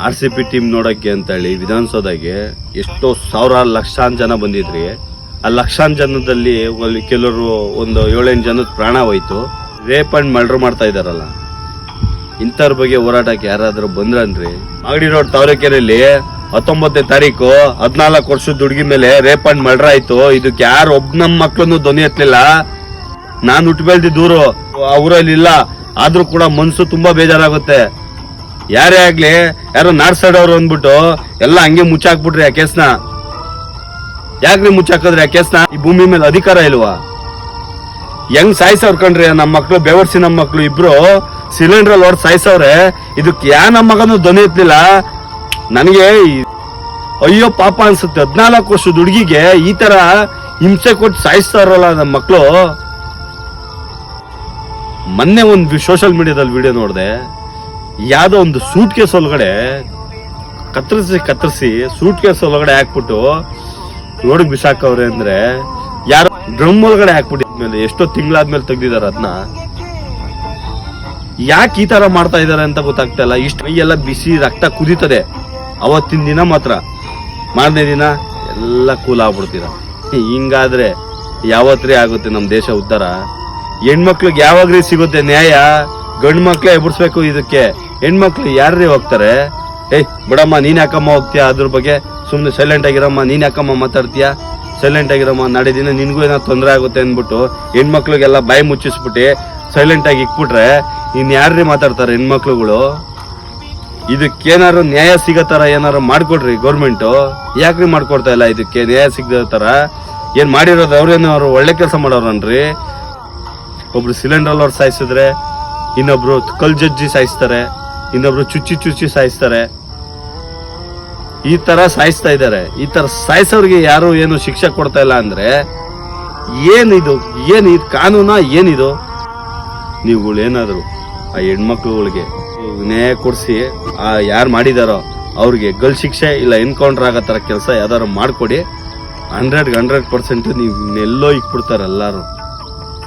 RCP team ನೋಡಕ್ಕೆ ಅಂತ ಹೇಳಿ ವಿಧಾನಸೌಧಗೆ ಎಷ್ಟೋ ಸಾವಿರಾರು ಲಕ್ಷಾಂತರ ಜನ ಬಂದಿದ್ರಿ. ಆ ಲಕ್ಷಾಂತರ ಜನದಲ್ಲಿ ಕೆಲವರು ಒಂದು 7-8 ಜನದ ಪ್ರಾಣ ಹೋಯ್ತು. ರೇಪ್ ಅಂಡ್ ಮರ್ಡರ್ ಮಾಡ್ತಾ ಇದಾರಲ್ಲ, ಇಂಥವ್ರ ಬಗ್ಗೆ ಹೋರಾಟಕ್ಕೆ ಯಾರಾದ್ರೂ ಬಂದ್ರನ್ರಿ? ಮಾಗಡಿ ರೋಡ್ ತಾವರೆಕೆರೆಯಲ್ಲಿ 19ನೇ ತಾರೀಕು 14 ವರ್ಷದ ಹುಡುಗಿ ಮೇಲೆ ರೇಪ್ ಅಂಡ್ ಮರ್ಡರ್ ಆಯ್ತು. ಇದಕ್ಕೆ ಯಾರು ನಮ್ಮ ಮಕ್ಳನ್ನು ಧ್ವನಿ ಎತ್ತಲಿಲ್ಲ. ನಾನ್ ಹುಟ್ಟು ಬೆಳ್ದಿದ್ದೂರು ಆ ಊರಲ್ಲಿ ಇಲ್ಲ, ಆದ್ರೂ ಕೂಡ ಮನ್ಸು ತುಂಬಾ ಬೇಜಾರಾಗುತ್ತೆ. ಯಾರೇ ಆಗ್ಲಿ, ಯಾರೋ ನಾರ್ತ್ ಸೈಡ್ ಅವ್ರು ಅಂದ್ಬಿಟ್ಟು ಎಲ್ಲ ಹಂಗೆ ಮುಚ್ಚಾಕ್ಬಿಟ್ರಿ ಆ ಕೇಸ್ನ. ಯಾಕ್ರಿ ಮುಚ್ಚಾಕಿದ್ರಿ ಆ ಕೇಸ್ನ? ಈ ಭೂಮಿ ಮೇಲೆ ಅಧಿಕಾರ ಇಲ್ವಾ? ಹೆಂಗ್ ಸಾಯ್ಸವ್ರ ಕಣ್ರಿ ನಮ್ಮ ಮಕ್ಳು, ಬೆವರ್ಸಿ ನಮ್ಮ ಮಕ್ಳು ಇಬ್ರು ಸಿಲಿಂಡರ್ ಅಲ್ಲಿ ಹೊಡೆದ್ ಸಾಯ್ಸವ್ರೆ. ಇದಕ್ಕೆ ನಮ್ಮ ಮಗನು ಧ್ವನಿ ಎತ್ತಲಿಲ್ಲ. ನನಗೆ ಅಯ್ಯೋ ಪಾಪ ಅನ್ಸುತ್ತೆ. 14 ವರ್ಷದ ಹುಡುಗಿಗೆ ಈ ತರ ಹಿಂಸೆ ಕೊಟ್ಟು ಸಾಯಿಸ್ತಾರಲ್ಲ ನಮ್ಮ ಮಕ್ಳು. ಮೊನ್ನೆ ಒಂದು ಸೋಷಿಯಲ್ ಮೀಡಿಯಾದಲ್ಲಿ ವಿಡಿಯೋ ನೋಡಿದೆ. ಯಾವ್ದೋ ಒಂದು ಸೂಟ್ ಕೇಸ್ ಒಳಗಡೆ ಕತ್ತರಿಸಿ ಸೂಟ್ ಕೇಸ್ ಒಳಗಡೆ ಹಾಕ್ಬಿಟ್ಟು ರೋಡಿಗೆ ಬಿಸಾಕವ್ರೆ. ಅಂದ್ರೆ ಯಾರೋ ಡ್ರಮ್ ಒಳಗಡೆ ಹಾಕ್ಬಿಟ್ಟಿದ್ಮೇಲೆ ಎಷ್ಟೋ ತಿಂಗಳಾದ್ಮೇಲೆ ತೆಗ್ದಿದಾರ ಅದನ್ನ. ಯಾಕೆ ಈ ತರ ಮಾಡ್ತಾ ಇದಾರೆ ಅಂತ ಗೊತ್ತಾಗ್ತಾ ಇಲ್ಲ. ಇಷ್ಟು ಮೈಯೆಲ್ಲ ಬಿಸಿ ರಕ್ತ ಕುದೀತದೆ. ಅವತ್ತಿನ ದಿನ ಮಾತ್ರ, ಮಾರನೇ ದಿನ ಎಲ್ಲ ಕೂಲ್ ಆಗ್ಬಿಡ್ತೀರ. ಹಿಂಗಾದ್ರೆ ಯಾವತ್ತೇ ಆಗುತ್ತೆ ನಮ್ ದೇಶ ಉದ್ಧಾರ? ಹೆಣ್ಮಕ್ಳಿಗೆ ಯಾವಾಗ್ರಿ ಸಿಗುತ್ತೆ ನ್ಯಾಯ? ಗಂಡು ಮಕ್ಳೇ ಎಬ್ಬಿಸ್ಬೇಕು ಇದಕ್ಕೆ. ಹೆಣ್ಮಕ್ಳು ಯಾರ್ರೀ ಹೋಗ್ತಾರೆ? ಬಿಡಮ್ಮ, ನೀನ್ ಯಾಕಮ್ಮ ಹೋಗ್ತೀಯ ಅದ್ರ ಬಗ್ಗೆ? ಸುಮ್ನೆ ಸೈಲೆಂಟ್ ಆಗಿರಮ್ಮ. ನೀನ್ ಯಾಕಮ್ಮ ಮಾತಾಡ್ತೀಯ? ಸೈಲೆಂಟ್ ಆಗಿರಮ್ಮ. ನಾಳೆ ದಿನ ನಿನ್ಗೂ ಏನೋ ತೊಂದರೆ ಆಗುತ್ತೆ ಅನ್ಬಿಟ್ಟು ಹೆಣ್ಮಕ್ಳಿಗೆಲ್ಲ ಬಾಯಿ ಮುಚ್ಚಿಸ್ಬಿಟ್ಟು ಸೈಲೆಂಟ್ ಆಗಿ ಇಕ್ಬಿಟ್ರೆ ಇನ್ ಯಾರ್ರೀ ಮಾತಾಡ್ತಾರೆ ಹೆಣ್ಮಕ್ಳುಗಳು? ಇದಕ್ಕೇನಾರು ನ್ಯಾಯ ಸಿಗೋ ತರ ಏನಾರು ಮಾಡ್ಕೊಡ್ರಿ ಗೌರ್ಮೆಂಟ್. ಯಾಕ್ರಿ ಮಾಡ್ಕೊಡ್ತಾ ಇಲ್ಲ ಇದಕ್ಕೆ ನ್ಯಾಯ ಸಿಗದ ತರ? ಏನ್ ಮಾಡಿರೋದು ಅವ್ರೇನೋ ಒಳ್ಳೆ ಕೆಲಸ ಮಾಡೋರನ್ರಿ. ಒಬ್ರು ಸಿಲಿಂಡರ್ ಅವ್ರು ಸಾಯಿಸಿದ್ರೆ, ಇನ್ನೊಬ್ರು ಕಲ್ ಜಜ್ಜಿ ಸಾಯಿಸ್ತಾರೆ, ಇನ್ನೊಬ್ರು ಚುಚ್ಚಿ ಸಾಯಿಸ್ತಾರೆ. ಈ ತರ ಸಾಯಿಸ್ತಾ ಇದಾರೆ. ಈ ತರ ಸಾಯಿಸೋರ್ಗೆ ಯಾರು ಏನು ಶಿಕ್ಷೆ ಕೊಡ್ತಾ ಇಲ್ಲ ಅಂದ್ರೆ ಏನಿದು ಕಾನೂನಾ? ಏನಿದು? ನೀವುಗಳೇನಾದ್ರು ಆ ಹೆಣ್ಮಕ್ಳುಗಳಿಗೆ ನ್ಯಾಯ ಕೊಡ್ಸಿ, ಆ ಯಾರು ಮಾಡಿದಾರೋ ಅವ್ರಿಗೆ ಗಲ್ ಶಿಕ್ಷೆ ಇಲ್ಲ ಎನ್ಕೌಂಟರ್ ಆಗೋ ತರ ಕೆಲಸ ಯಾವ್ದಾರು ಮಾಡ್ಕೊಡಿ. 100% ನೀವು ಎಲ್ಲೋ ಇಕ್ಬಿಡ್ತಾರ ಎಲ್ಲಾರು.